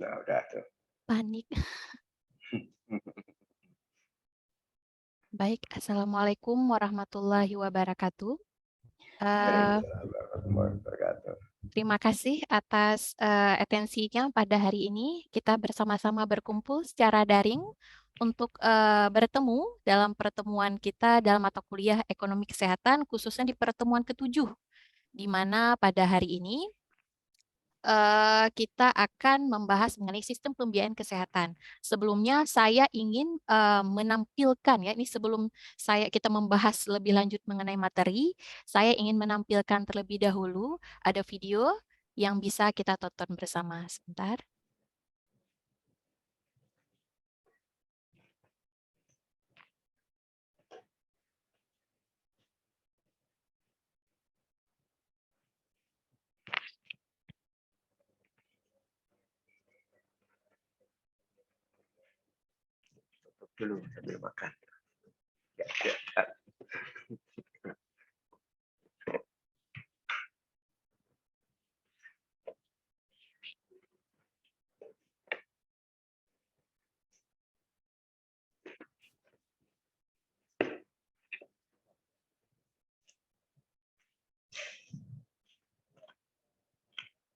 Nah, udah tuh. Panik. Baik, assalamualaikum warahmatullahi wabarakatuh. Eee, Waalaikumsalam warahmatullahi wabarakatuh. Terima kasih atas, atensinya pada hari ini. Kita bersama-sama berkumpul secara daring untuk, bertemu dalam pertemuan kita dalam mata kuliah Ekonomi Kesehatan, khususnya di pertemuan ke-7, di mana pada hari ini kita akan membahas mengenai sistem pembiayaan kesehatan. Sebelumnya saya ingin, menampilkan ya, ini sebelum kita membahas lebih lanjut mengenai materi, saya ingin menampilkan terlebih dahulu ada video yang bisa kita tonton bersama. Sebentar. Tutup dulu sambil makan. Ya, ya.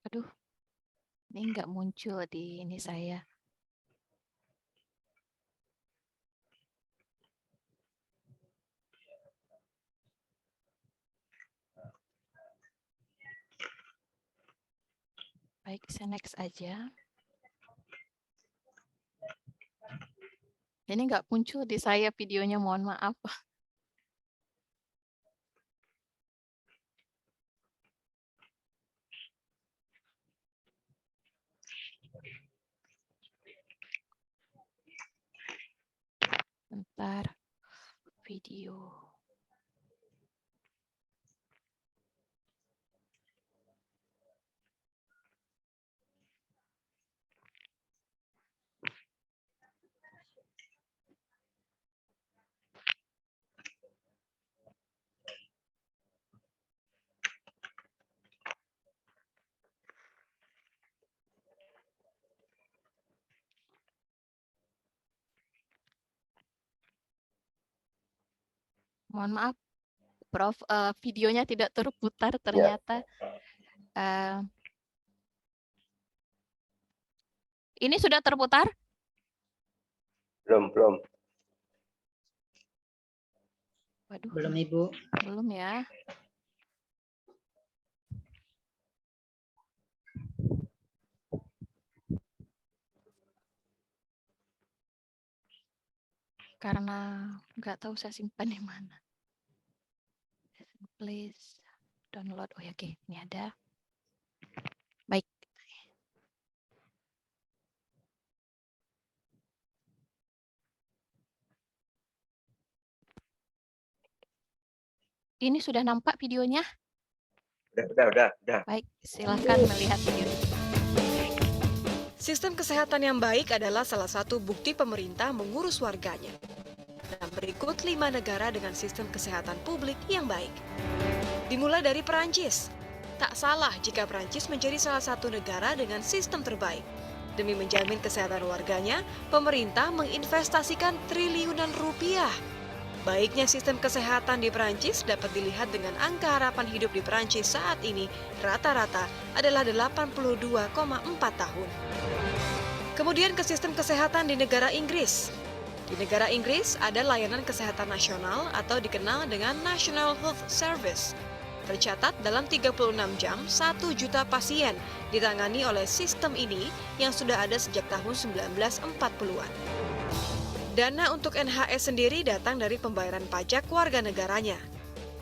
Aduh, ini nggak muncul di ini saya. Baik, saya next aja. Ini nggak muncul di saya videonya, mohon maaf. Bentar, video. Mohon maaf, Prof, videonya tidak terputar Ya, ternyata. Ini sudah terputar? belum. Waduh, Belum, Ibu. belum ya. Karena nggak tahu saya simpan di mana. Please download. Oh ya, oke, ini ada. Baik. Ini sudah nampak videonya? Udah. Baik, silahkan melihat video ini. Sistem kesehatan yang baik adalah salah satu bukti pemerintah mengurus warganya. Dan berikut 5 negara dengan sistem kesehatan publik yang baik. Dimulai dari Perancis. Tak salah jika Perancis menjadi salah satu negara dengan sistem terbaik. Demi menjamin kesehatan warganya, pemerintah menginvestasikan triliunan rupiah. Baiknya sistem kesehatan di Perancis dapat dilihat dengan angka harapan hidup di Perancis saat ini rata-rata adalah 82,4 tahun. Kemudian ke sistem kesehatan di negara Inggris. Di negara Inggris ada layanan kesehatan nasional atau dikenal dengan National Health Service. Tercatat dalam 36 jam, 1 juta pasien ditangani oleh sistem ini yang sudah ada sejak tahun 1940-an. Dana untuk NHS sendiri datang dari pembayaran pajak warga negaranya.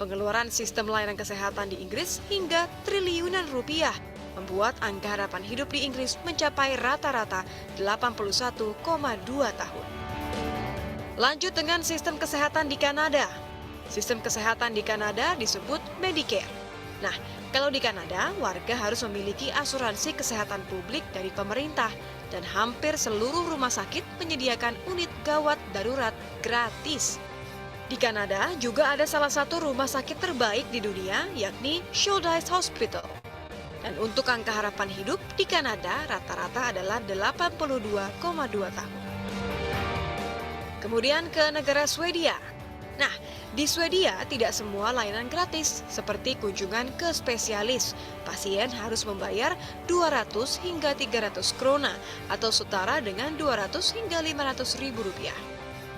Pengeluaran sistem layanan kesehatan di Inggris hingga triliunan rupiah membuat angka harapan hidup di Inggris mencapai rata-rata 81,2 tahun. Lanjut dengan sistem kesehatan di Kanada. Sistem kesehatan di Kanada disebut Medicare. Nah, kalau di Kanada, warga harus memiliki asuransi kesehatan publik dari pemerintah dan hampir seluruh rumah sakit menyediakan unit gawat darurat gratis. Di Kanada juga ada salah satu rumah sakit terbaik di dunia, yakni Shoreditch Hospital. Dan untuk angka harapan hidup di Kanada rata-rata adalah 82,2 tahun. Kemudian ke negara Swedia. Nah, di Swedia tidak semua layanan gratis, seperti kunjungan ke spesialis. Pasien harus membayar 200 hingga 300 krona atau setara dengan 200 hingga 500 ribu rupiah.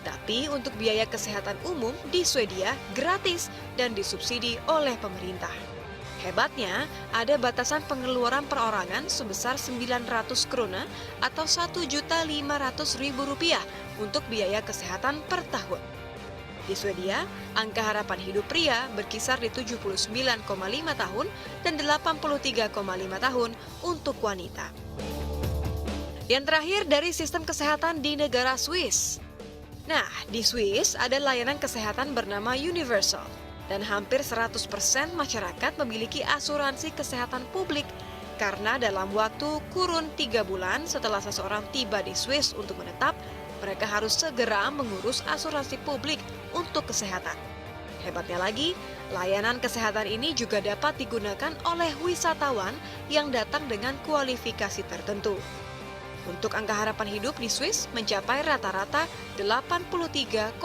Tapi untuk biaya kesehatan umum di Swedia gratis dan disubsidi oleh pemerintah. Hebatnya, ada batasan pengeluaran perorangan sebesar 900 krona atau 1.500.000 rupiah untuk biaya kesehatan per tahun. Di Swedia, angka harapan hidup pria berkisar di 79,5 tahun dan 83,5 tahun untuk wanita. Yang terakhir dari sistem kesehatan di negara Swiss. Nah, di Swiss ada layanan kesehatan bernama Universal. Dan hampir 100% masyarakat memiliki asuransi kesehatan publik karena dalam waktu kurun 3 bulan setelah seseorang tiba di Swiss untuk menetap, mereka harus segera mengurus asuransi publik untuk kesehatan. Hebatnya lagi, layanan kesehatan ini juga dapat digunakan oleh wisatawan yang datang dengan kualifikasi tertentu. Untuk angka harapan hidup di Swiss mencapai rata-rata 83,7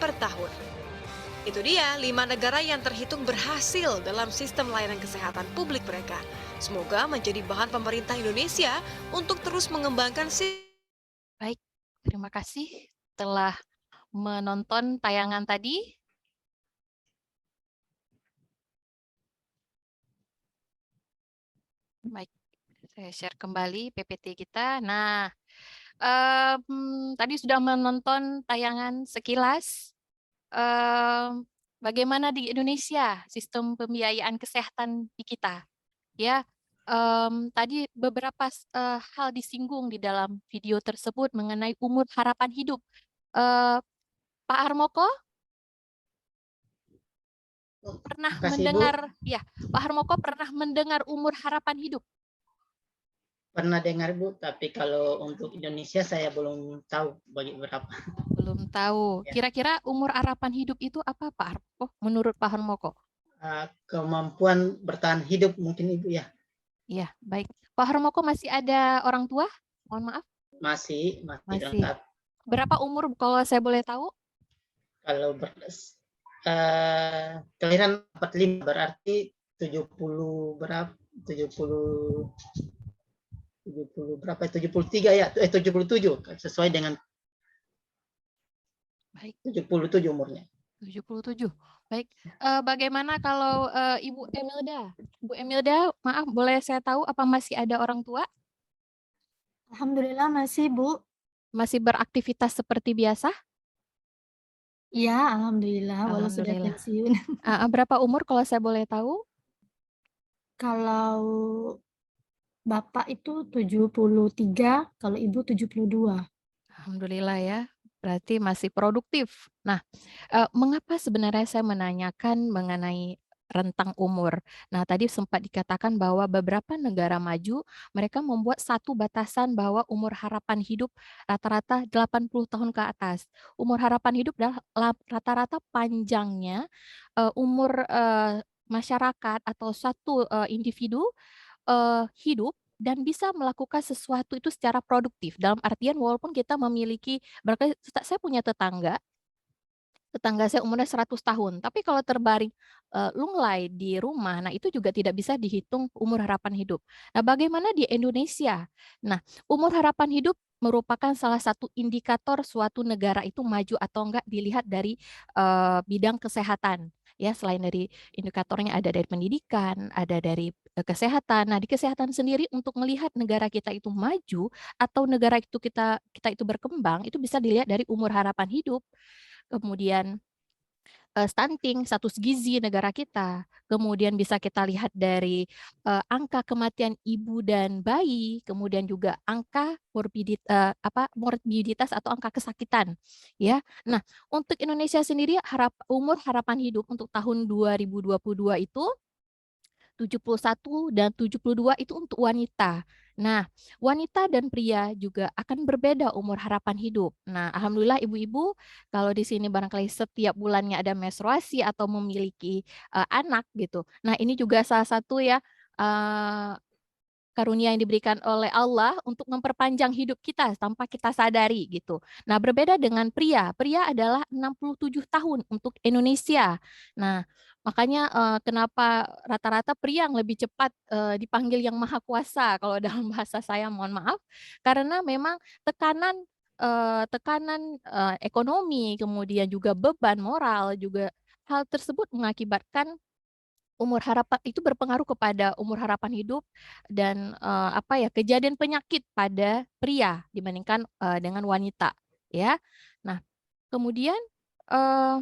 per tahun. Itu dia 5 negara yang terhitung berhasil dalam sistem layanan kesehatan publik mereka. Semoga menjadi bahan pemerintah Indonesia untuk terus mengembangkan Baik, terima kasih telah menonton tayangan tadi. Baik, saya share kembali PPT kita. Nah, tadi sudah menonton tayangan sekilas. Bagaimana di Indonesia sistem pembiayaan kesehatan di kita, ya. Tadi beberapa hal disinggung di dalam video tersebut mengenai umur harapan hidup. Pak Harmoko pernah Terima kasih, Bu. mendengar, ya, Pak Harmoko pernah mendengar umur harapan hidup? Pernah dengar, Bu, tapi kalau untuk Indonesia saya belum tahu berapa. Belum tahu. Ya. Kira-kira umur harapan hidup itu apa, Pak Harmoko? Menurut Pak Harmoko? Kemampuan bertahan hidup mungkin, Ibu, ya. Iya, baik. Pak Harmoko masih ada orang tua? Mohon maaf. Masih Masih. lengkap. Berapa umur kalau saya boleh tahu? Kalau kelahiran 45 berarti 70 berapa? 70 berapa? 73 ya? 77 sesuai dengan Baik. 77 umurnya. 77. Baik. Bagaimana kalau Ibu Emilda? Ibu Emilda, maaf, boleh saya tahu apa masih ada orang tua? Alhamdulillah masih, Bu. Masih beraktivitas seperti biasa? Iya, alhamdulillah, walau sudah Alhamdulillah. pensiun. Berapa umur kalau saya boleh tahu? Kalau Bapak itu 73, kalau Ibu 72. Alhamdulillah ya, berarti masih produktif. Nah, mengapa sebenarnya saya menanyakan mengenai rentang umur? Nah, tadi sempat dikatakan bahwa beberapa negara maju, mereka membuat satu batasan bahwa umur harapan hidup rata-rata 80 tahun ke atas. Umur harapan hidup adalah rata-rata panjangnya umur masyarakat atau satu individu hidup dan bisa melakukan sesuatu itu secara produktif. Dalam artian walaupun kita memiliki, barangkali saya punya tetangga saya umurnya 100 tahun, tapi kalau terbaring lunglai di rumah, nah itu juga tidak bisa dihitung umur harapan hidup. Nah, bagaimana di Indonesia? Nah, umur harapan hidup merupakan salah satu indikator suatu negara itu maju atau enggak dilihat dari bidang kesehatan. Ya, selain dari indikatornya ada dari pendidikan, ada dari kesehatan. Nah, di kesehatan sendiri untuk melihat negara kita itu maju atau negara itu kita itu berkembang, itu bisa dilihat dari umur harapan hidup. Kemudian stunting, status gizi negara kita. Kemudian bisa kita lihat dari angka kematian ibu dan bayi, kemudian juga angka morbiditas atau angka kesakitan, ya. Nah, untuk Indonesia sendiri umur harapan hidup untuk tahun 2022 itu 71 dan 72 itu untuk wanita. Nah, wanita dan pria juga akan berbeda umur harapan hidup. Nah, alhamdulillah ibu-ibu kalau di sini barangkali setiap bulannya ada menstruasi atau memiliki anak gitu. Nah, ini juga salah satu ya eh, karunia yang diberikan oleh Allah untuk memperpanjang hidup kita tanpa kita sadari gitu. Nah, berbeda dengan pria. Pria adalah 67 tahun untuk Indonesia. Nah, makanya kenapa rata-rata pria yang lebih cepat dipanggil yang maha kuasa kalau dalam bahasa saya, mohon maaf, karena memang tekanan ekonomi, kemudian juga beban moral juga hal tersebut mengakibatkan umur harapan itu berpengaruh kepada umur harapan hidup dan kejadian penyakit pada pria dibandingkan dengan wanita ya. Nah, kemudian eh,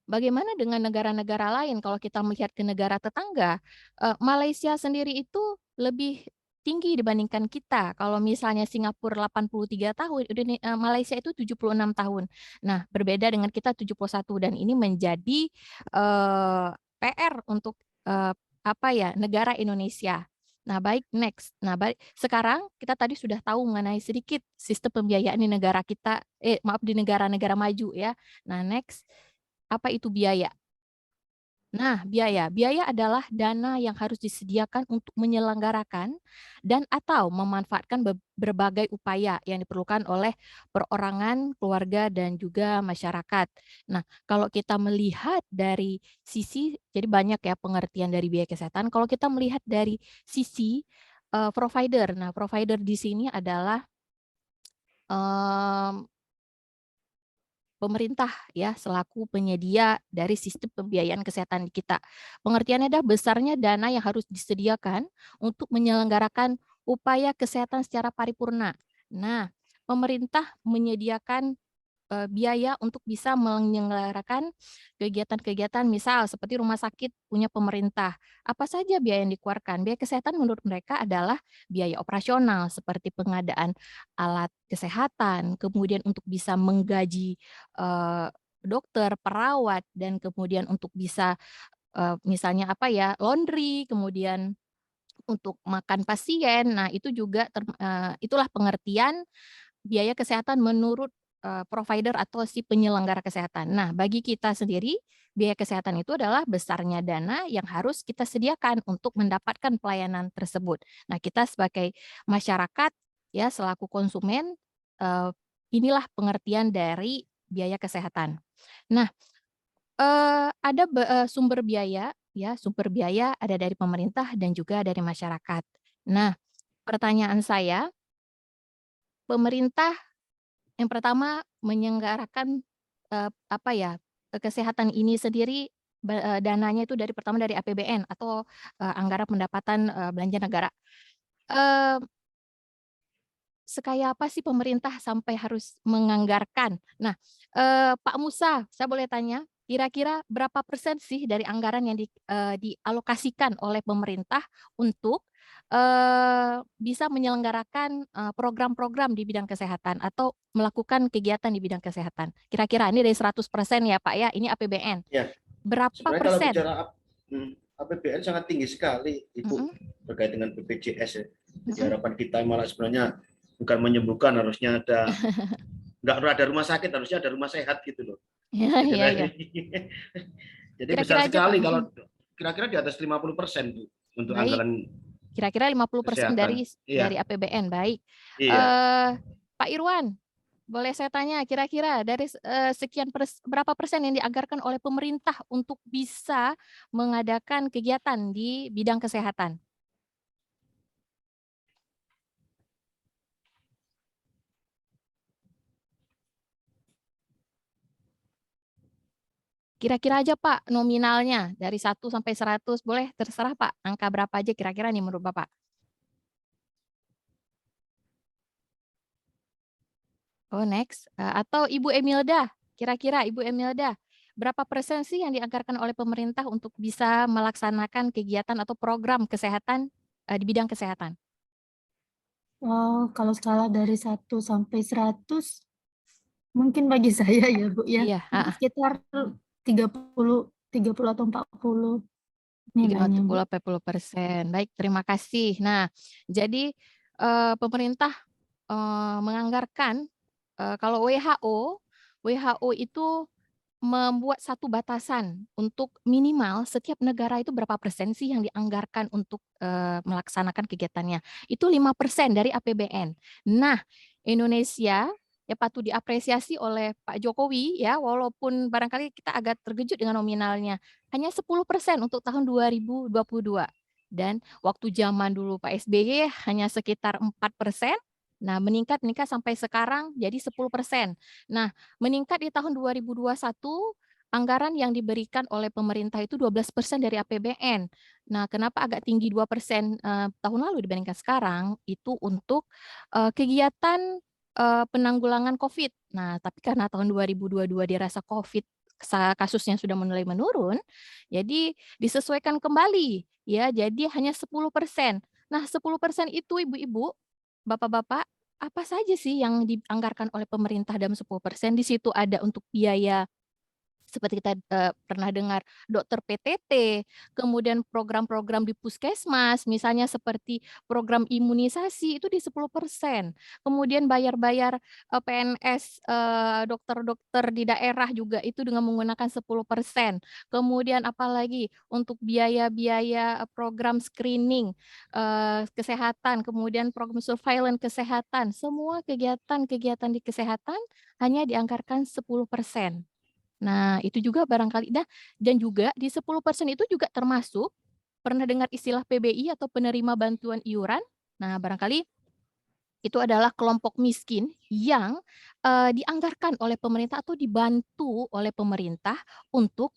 bagaimana dengan negara-negara lain kalau kita melihat ke negara tetangga? Malaysia sendiri itu lebih tinggi dibandingkan kita. Kalau misalnya Singapura 83 tahun, Malaysia itu 76 tahun. Nah, berbeda dengan kita 71 dan ini menjadi PR untuk negara Indonesia. Nah, baik, next. Nah, baik. Sekarang kita tadi sudah tahu mengenai sedikit sistem pembiayaan di negara kita, di negara-negara maju ya. Nah, next, apa itu biaya? Nah, biaya adalah dana yang harus disediakan untuk menyelenggarakan dan atau memanfaatkan berbagai upaya yang diperlukan oleh perorangan, keluarga, dan juga masyarakat. Nah, kalau kita melihat dari sisi, jadi banyak ya pengertian dari biaya kesehatan. Kalau kita melihat dari sisi provider, nah provider di sini adalah pemerintah ya selaku penyedia dari sistem pembiayaan kesehatan kita. Pengertiannya adalah besarnya dana yang harus disediakan untuk menyelenggarakan upaya kesehatan secara paripurna. Nah, pemerintah menyediakan biaya untuk bisa menyelenggarakan kegiatan-kegiatan misal seperti rumah sakit punya pemerintah. Apa saja biaya yang dikeluarkan? Biaya kesehatan menurut mereka adalah biaya operasional seperti pengadaan alat kesehatan, kemudian untuk bisa menggaji dokter, perawat, dan kemudian untuk bisa misalnya laundry, kemudian untuk makan pasien. Nah, itu juga itulah pengertian biaya kesehatan menurut provider atau si penyelenggara kesehatan. Nah, bagi kita sendiri, biaya kesehatan itu adalah besarnya dana yang harus kita sediakan untuk mendapatkan pelayanan tersebut. Nah, kita sebagai masyarakat ya selaku konsumen, inilah pengertian dari biaya kesehatan. Nah, ada sumber biaya ya, sumber biaya ada dari pemerintah dan juga dari masyarakat. Nah, pertanyaan saya, pemerintah yang pertama menyelenggarakan kesehatan ini sendiri dananya itu pertama dari APBN atau anggaran pendapatan belanja negara. Eh, Sekaya apa sih pemerintah sampai harus menganggarkan? Nah, Pak Musa, saya boleh tanya, kira-kira berapa persen sih dari anggaran yang dialokasikan oleh pemerintah untuk bisa menyelenggarakan program-program di bidang kesehatan atau melakukan kegiatan di bidang kesehatan? Kira-kira ini dari 100% ya Pak ya, ini APBN. Ya, Berapa sebenarnya kalau persen? bicara APBN sangat tinggi sekali, Ibu, terkait dengan BPJS ya. Jadi harapan kita malah sebenarnya bukan menyembuhkan, harusnya nggak ada rumah sakit, harusnya ada rumah sehat gitu loh. Iya, iya. Jadi Kira-kira besar aja, sekali Pak. kalau kira-kira di atas 50% Bu, untuk Baik. anggaran Kira-kira 50% dari Iya. APBN. Baik. Iya. Pak Irwan, boleh saya tanya kira-kira dari berapa persen yang dianggarkan oleh pemerintah untuk bisa mengadakan kegiatan di bidang kesehatan? Kira-kira aja Pak nominalnya dari 1 sampai 100, boleh terserah Pak, angka berapa aja kira-kira nih menurut Bapak? Oh, next. Atau Ibu Emilda, kira-kira Ibu Emilda, berapa persen sih yang dianggarkan oleh pemerintah untuk bisa melaksanakan kegiatan atau program kesehatan di bidang kesehatan? Oh, kalau skala dari 1 sampai 100, mungkin bagi saya ya Bu ya, Iya, sekitar 30 atau 40 nilainya Bu. 30-40%. Baik, terima kasih. Nah, jadi pemerintah menganggarkan kalau WHO itu membuat satu batasan untuk minimal setiap negara itu berapa persen sih yang dianggarkan untuk melaksanakan kegiatannya. Itu 5% dari APBN. Nah, Indonesia ya patut diapresiasi oleh Pak Jokowi ya, walaupun barangkali kita agak terkejut dengan nominalnya. Hanya 10% untuk tahun 2022. Dan waktu zaman dulu Pak SBY hanya sekitar 4%. Nah, meningkat sampai sekarang jadi 10%. Nah, meningkat di tahun 2021, anggaran yang diberikan oleh pemerintah itu 12% dari APBN. Nah, kenapa agak tinggi 2% tahun lalu dibandingkan sekarang? Itu untuk kegiatan penanggulangan COVID. Nah, tapi karena tahun 2022 dirasa COVID kasusnya sudah mulai menurun, jadi disesuaikan kembali ya, jadi hanya 10%. Nah, 10% itu ibu-ibu, bapak-bapak, apa saja sih yang dianggarkan oleh pemerintah dalam 10%? Di situ ada untuk biaya seperti kita pernah dengar dokter PTT, kemudian program-program di puskesmas, misalnya seperti program imunisasi itu di 10%. Kemudian bayar-bayar PNS dokter-dokter di daerah juga itu dengan menggunakan 10%. Kemudian apalagi untuk biaya-biaya program screening kesehatan, kemudian program surveillance kesehatan, semua kegiatan-kegiatan di kesehatan hanya dianggarkan 10%. Nah, itu juga barangkali dan juga di 10% itu juga termasuk pernah dengar istilah PBI atau penerima bantuan iuran? Nah, barangkali itu adalah kelompok miskin yang dianggarkan oleh pemerintah atau dibantu oleh pemerintah untuk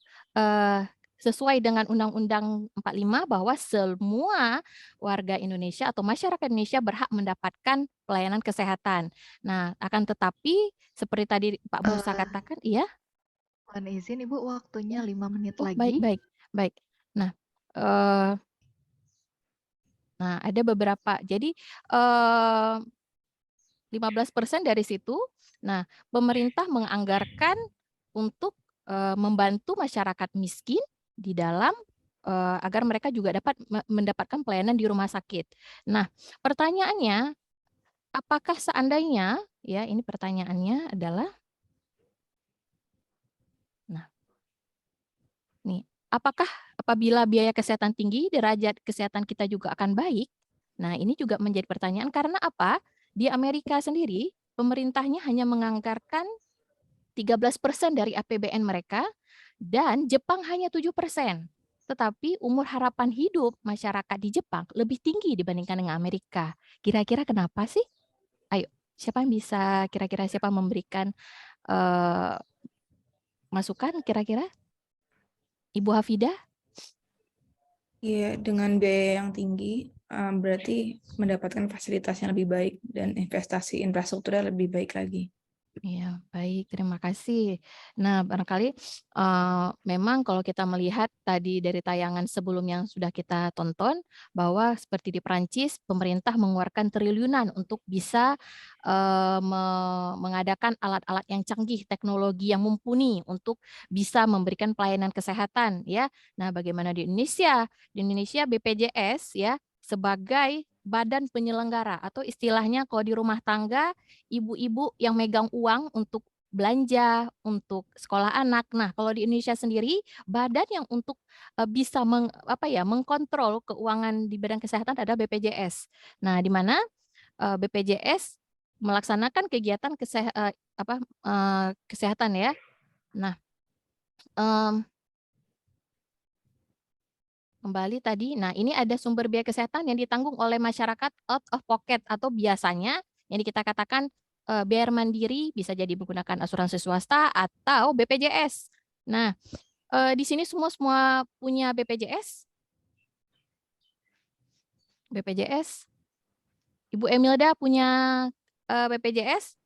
sesuai dengan Undang-Undang 45 bahwa semua warga Indonesia atau masyarakat Indonesia berhak mendapatkan pelayanan kesehatan. Nah, akan tetapi seperti tadi Pak Musa katakan, iya? Mohon izin Ibu, waktunya 5 menit Oh, lagi. baik. Nah, ada beberapa. Jadi 15% dari situ, nah pemerintah menganggarkan untuk membantu masyarakat miskin di dalam agar mereka juga dapat mendapatkan pelayanan di rumah sakit. Nah, pertanyaannya, apakah seandainya, ya ini pertanyaannya adalah, nah, nih, apakah apabila biaya kesehatan tinggi, derajat kesehatan kita juga akan baik? Nah, ini juga menjadi pertanyaan karena apa? Di Amerika sendiri, pemerintahnya hanya menganggarkan 13% dari APBN mereka dan Jepang hanya 7%. Tetapi umur harapan hidup masyarakat di Jepang lebih tinggi dibandingkan dengan Amerika. Kira-kira kenapa sih? Ayo, siapa yang bisa kira-kira siapa memberikan masukan kira-kira? Ibu Hafidah? Iya, dengan biaya yang tinggi, berarti mendapatkan fasilitas yang lebih baik dan investasi infrastrukturnya lebih baik lagi. Iya, baik, terima kasih. Nah, barangkali memang kalau kita melihat tadi dari tayangan sebelum yang sudah kita tonton, bahwa seperti di Perancis, pemerintah mengeluarkan triliunan untuk bisa mengadakan alat-alat yang canggih, teknologi yang mumpuni untuk bisa memberikan pelayanan kesehatan, ya. Nah, bagaimana di Indonesia? Di Indonesia BPJS ya sebagai badan penyelenggara atau istilahnya kalau di rumah tangga ibu-ibu yang megang uang untuk belanja, untuk sekolah anak. Nah, kalau di Indonesia sendiri, badan yang untuk bisa mengkontrol keuangan di bidang kesehatan adalah BPJS. Nah, di mana BPJS melaksanakan kegiatan kesehatan ya. Nah, kembali tadi, nah ini ada sumber biaya kesehatan yang ditanggung oleh masyarakat out of pocket atau biasanya yang kita katakan biaya mandiri bisa jadi menggunakan asuransi swasta atau BPJS. Nah, di sini semua punya BPJS? BPJS? Ibu Emilda punya BPJS?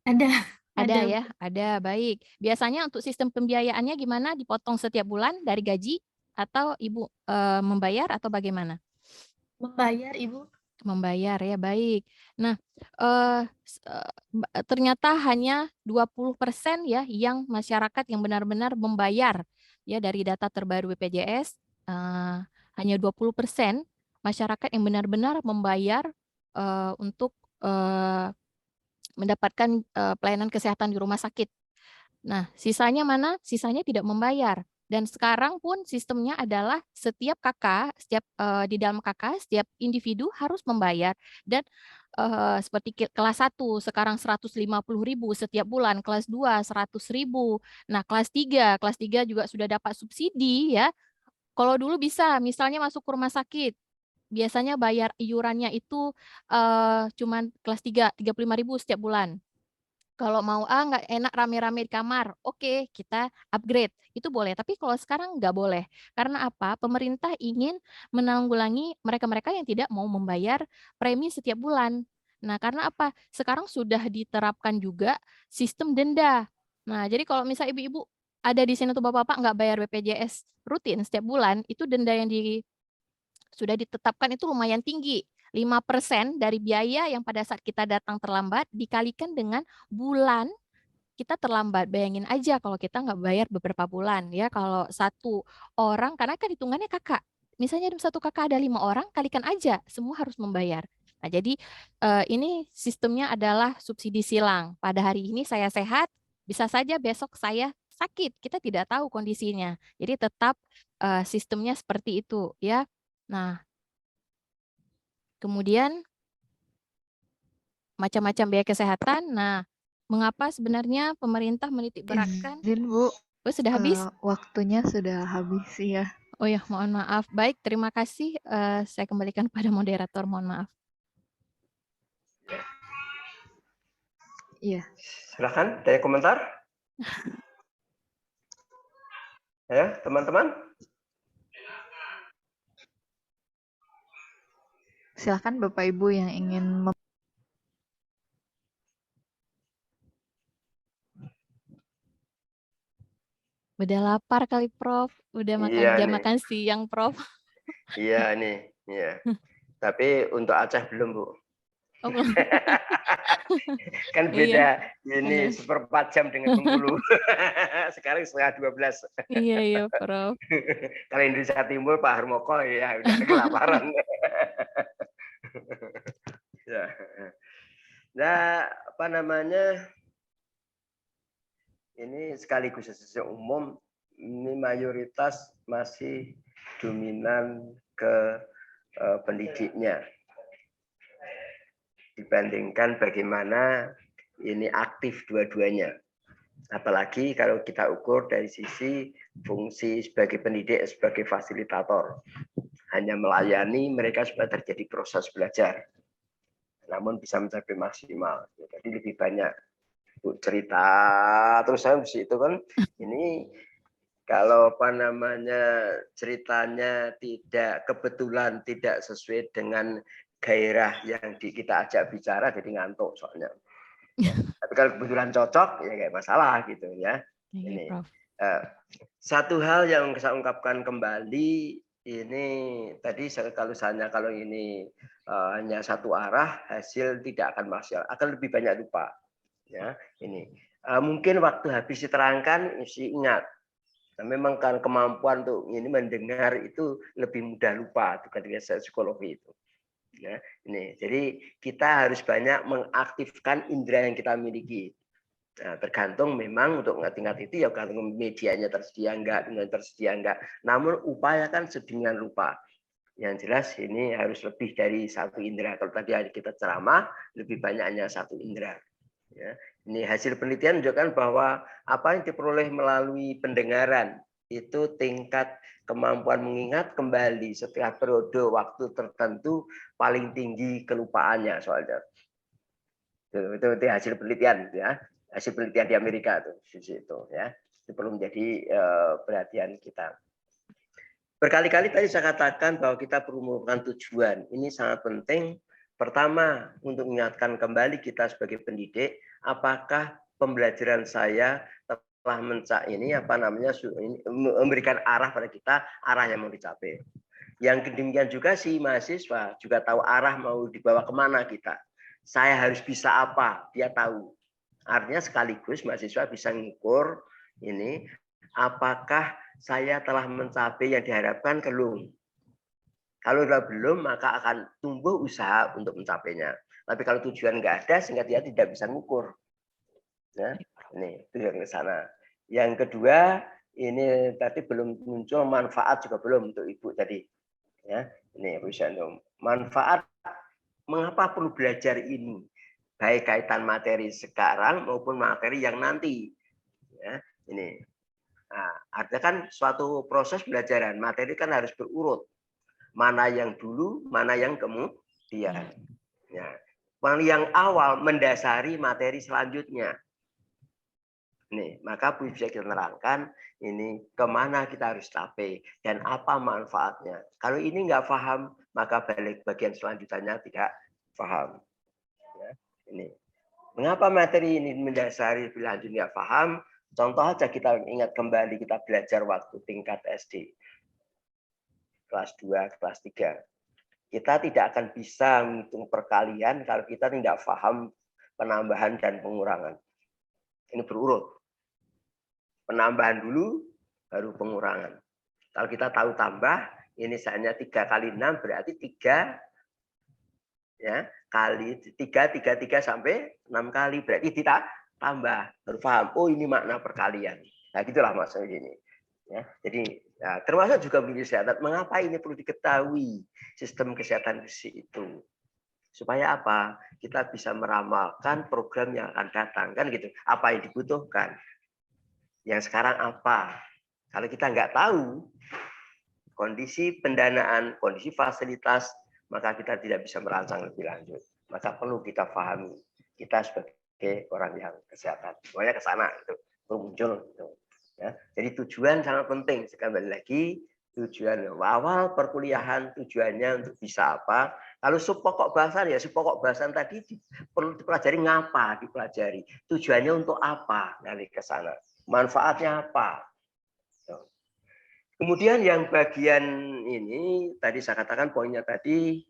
Ada ya, ada, baik. Biasanya untuk sistem pembiayaannya gimana? Dipotong setiap bulan dari gaji? Atau Ibu membayar atau bagaimana? Membayar, Ibu. Membayar ya, baik. Nah, ternyata hanya 20% ya yang masyarakat yang benar-benar membayar ya dari data terbaru BPJS, hanya 20% masyarakat yang benar-benar membayar untuk mendapatkan pelayanan kesehatan di rumah sakit. Nah, sisanya mana? Sisanya tidak membayar. Dan sekarang pun sistemnya adalah setiap kakak, di dalam kakak, setiap individu harus membayar. Dan seperti kelas 1 sekarang 150.000 setiap bulan, kelas 2 100.000. Nah, kelas 3 juga sudah dapat subsidi ya. Kalau dulu bisa, misalnya masuk ke rumah sakit, biasanya bayar iurannya itu cuman kelas 3, 35.000 setiap bulan. Kalau mau nggak enak rame-rame di kamar, oke kita upgrade, itu boleh. Tapi kalau sekarang nggak boleh. Karena apa? Pemerintah ingin menanggulangi mereka-mereka yang tidak mau membayar premi setiap bulan. Nah, karena apa? Sekarang sudah diterapkan juga sistem denda. Nah, jadi kalau misalnya ibu-ibu ada di sini tuh bapak-bapak nggak bayar BPJS rutin setiap bulan, itu denda yang sudah ditetapkan itu lumayan tinggi. 5% dari biaya yang pada saat kita datang terlambat dikalikan dengan bulan kita terlambat. Bayangin aja kalau kita nggak bayar beberapa bulan ya. Kalau satu orang, karena kan hitungannya kakak. Misalnya satu kakak ada 5 orang, kalikan aja, semua harus membayar. Nah, jadi ini sistemnya adalah subsidi silang. Pada hari ini saya sehat, bisa saja besok saya sakit. Kita tidak tahu kondisinya. Jadi tetap sistemnya seperti itu ya. Nah, kemudian macam-macam biaya kesehatan. Nah, mengapa sebenarnya pemerintah menitik beratkan? Izin Bu, Oh, sudah habis? waktunya sudah habis ya. Oh ya, mohon maaf. Baik, terima kasih. Saya kembalikan pada moderator. Mohon maaf. Iya. Silakan, ada komentar? Ya, teman-teman. Silakan Bapak Ibu yang ingin Udah lapar kali, Prof. Udah makan Iya jam nih, makan siang, Prof. iya nih, iya. Tapi untuk Aceh belum, Bu. Oh, belum. Kan Iya, beda ini benar. seperempat jam dengan Bengkulu. Sekarang setengah 12. Iya, iya, Prof. Kalau Indonesia Timur Pak Harmoko ya udah kelaparan. Ya. Nah, apa namanya? Ini sekaligus secara umum ini mayoritas masih dominan ke pendidiknya dibandingkan bagaimana ini aktif dua-duanya. Apalagi kalau kita ukur dari sisi fungsi sebagai pendidik, sebagai fasilitator. Hanya melayani, mereka supaya terjadi proses belajar. Namun bisa mencapai maksimal. Jadi lebih banyak Bu cerita terus saya itu kan ini kalau apa namanya ceritanya tidak kebetulan tidak sesuai dengan gairah yang kita ajak bicara jadi ngantuk soalnya. Ya. Tapi kalau kebetulan cocok ya kayak masalah gitu ya. Iya, Ini Prof. satu hal yang saya ungkapkan kembali ini tadi kalau ini hanya satu arah hasil tidak akan maksimal, akan lebih banyak lupa. Ya, ini mungkin waktu habis diterangkan mesti ingat. Nah, memang kan kemampuan untuk ini mendengar itu lebih mudah lupa itu ketika psikologi itu. Ya, ini jadi kita harus banyak mengaktifkan indera yang kita miliki. Nah, tergantung memang untuk tingkat itu ya tergantung medianya tersedia enggak, dengan tersedia enggak. Namun upayakan sedemikian rupa. Yang jelas ini harus lebih dari satu indera. Kalau tadi kita ceramah lebih banyaknya satu indera. Ya, ini hasil penelitian menunjukkan bahwa apa yang diperoleh melalui pendengaran itu tingkat kemampuan mengingat kembali setelah periode waktu tertentu paling tinggi kelupaannya soalnya. Itu hasil penelitian ya, hasil penelitian di Amerika itu ya. Itu perlu menjadi perhatian kita. Berkali-kali tadi saya katakan bahwa kita perlu merumuskan tujuan. Ini sangat penting. Pertama, untuk mengingatkan kembali kita sebagai pendidik, apakah pembelajaran saya telah memberikan arah pada kita, arah yang mau dicapai. Yang demikian juga si mahasiswa juga tahu arah mau dibawa kemana kita. Saya harus bisa apa, dia tahu. Artinya sekaligus mahasiswa bisa mengukur ini, apakah saya telah mencapai yang diharapkan belum. Kalau sudah belum, maka akan tumbuh usaha untuk mencapainya. Tapi kalau tujuan nggak ada, sehingga dia tidak bisa mengukur. Ya. Ini tujuan ke sana. Yang kedua, ini tadi belum muncul manfaat juga belum untuk Ibu tadi. Ya, ini manfaat mengapa perlu belajar ini? Baik kaitan materi sekarang maupun materi yang nanti. Ya, ini. Nah, artinya kan suatu proses pembelajaran materi kan harus berurut. Mana yang dulu, mana yang kemudian. Ya. Yang awal mendasari materi selanjutnya. Nih, maka bisa kita terangkan ini kemana kita harus capai dan apa manfaatnya. Kalau ini nggak paham, maka balik bagian selanjutnya tidak paham. Ya, ini. Mengapa materi ini mendasari lanjut nggak paham? Contoh aja kita ingat kembali kita belajar waktu tingkat SD. Kelas 2, kelas 3. Kita tidak akan bisa menghitung perkalian kalau kita tidak paham penambahan dan pengurangan. Ini berurut. Penambahan dulu, baru pengurangan. Kalau kita tahu tambah, ini hanya 3 kali 6 berarti 3 ya, kali 3 sampai 6 kali. Berarti kita tambah, baru paham. Oh ini makna perkalian. Nah gitulah maksudnya ini. Ya, jadi ya, termasuk juga kesehatan. Mengapa ini perlu diketahui sistem kesehatan besi itu? Supaya apa? Kita bisa meramalkan program yang akan datang. Kan gitu. Apa yang dibutuhkan? Yang sekarang apa? Kalau kita nggak tahu kondisi pendanaan, kondisi fasilitas, maka kita tidak bisa merancang lebih lanjut. Maka perlu kita pahami. Kita sebagai orang yang kesehatan. Semuanya ke sana itu muncul. Gitu. Ya. Jadi tujuan sangat penting. Sekali lagi tujuan awal perkuliahan tujuannya untuk bisa apa? Kalau subpokok bahasan ya subpokok bahasan tadi perlu dipelajari ngapa dipelajari. Tujuannya untuk apa? Dari ke sana. Manfaatnya apa? Kemudian yang bagian ini tadi saya katakan poinnya tadi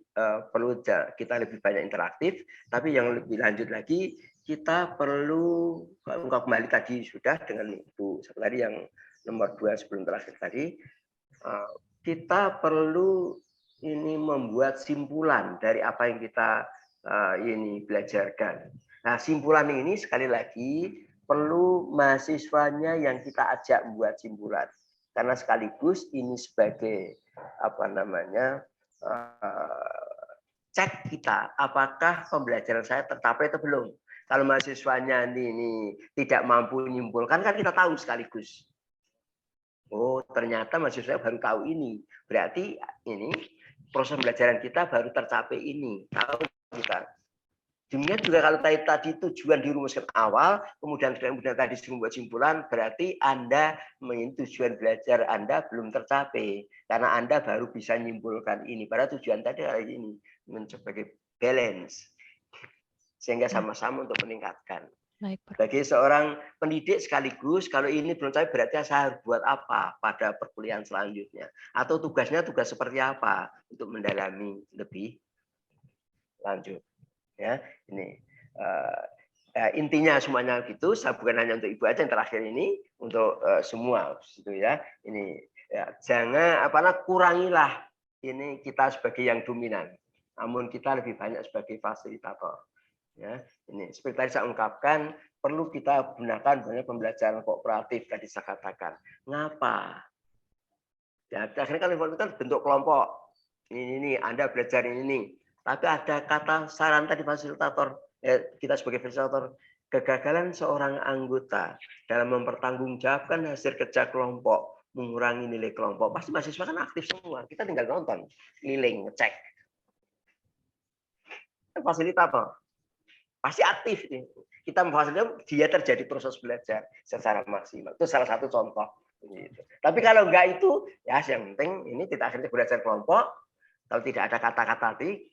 perlu kita lebih banyak interaktif, tapi yang lebih lanjut lagi kita perlu kembali tadi sudah dengan Ibu tadi yang nomor 2 sebelum terakhir tadi kita perlu ini membuat simpulan dari apa yang kita ini belajarkan. Nah, simpulan ini sekali lagi perlu mahasiswanya yang kita ajak membuat simpulan. Karena sekaligus ini sebagai apa namanya cek kita apakah pembelajaran saya tercapai atau belum. Kalau mahasiswanya ini tidak mampu menyimpulkan kan kita tahu sekaligus. Oh ternyata mahasiswa baru tahu ini. Berarti ini proses pembelajaran kita baru tercapai ini. Tahu kita. Demikian juga kalau tadi tujuan dirumuskan awal, kemudian tadi membuat simpulan, berarti Anda tujuan belajar Anda belum tercapai. Karena Anda baru bisa menyimpulkan ini. Padahal tujuan tadi adalah ini, sebagai balance. Sehingga sama-sama untuk meningkatkan. Bagi seorang pendidik sekaligus, kalau ini belum capai, berarti saya harus buat apa pada perkuliahan selanjutnya. Atau tugasnya tugas seperti apa untuk mendalami lebih lanjut. Ya, ini intinya semuanya gitu. Saya bukan hanya untuk Ibu aja yang terakhir ini, untuk semua gitu ya. Ini ya, jangan kurangilah ini kita sebagai yang dominan, namun kita lebih banyak sebagai fasilitator. Ya, ini seperti tadi saya ungkapkan perlu kita gunakan banyak pembelajaran kooperatif tadi saya katakan. Ngapa? Ya, akhirnya kan bentuk kelompok. Ini Anda belajar ini. Tapi ada kata saran tadi fasilitator, kita sebagai fasilitator, kegagalan seorang anggota dalam mempertanggungjawabkan hasil kerja kelompok, mengurangi nilai kelompok. Pasti mahasiswa kan aktif semua, kita tinggal nonton, keliling, ngecek. Fasilitator, pasti aktif. Kita memfasilitasi dia terjadi proses belajar secara maksimal. Itu salah satu contoh. Gitu. Tapi kalau enggak itu, ya yang penting ini kita akhirnya belajar kelompok, kalau tidak ada kata-kata tadi,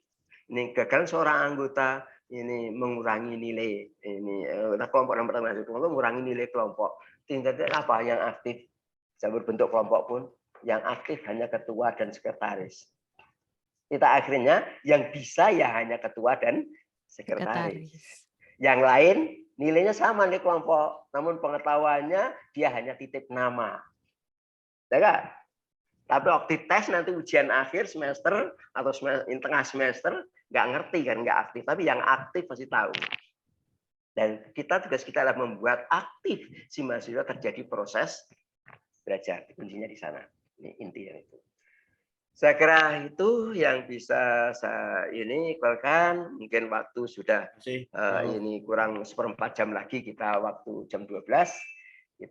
ini gagal seorang anggota ini mengurangi nilai ini kelompok nomor kelompok mengurangi nilai kelompok. Tingkatnya apa yang aktif? Bisa berbentuk kelompok pun yang aktif hanya ketua dan sekretaris. Kita akhirnya yang bisa ya hanya ketua dan sekretaris. Yang lain nilainya sama nih kelompok, namun pengetahuannya dia hanya titip nama. Ya kan? Tapi waktu tes nanti ujian akhir semester atau tengah semester nggak ngerti kan, nggak aktif. Tapi yang aktif pasti tahu. Dan tugas kita adalah membuat aktif si mahasiswa terjadi proses belajar. Kuncinya di sana. Ini intinya itu. Saya kira itu yang bisa saya ini ikhlaskan. Mungkin waktu sudah ini kurang 1/4 jam lagi kita waktu jam 12.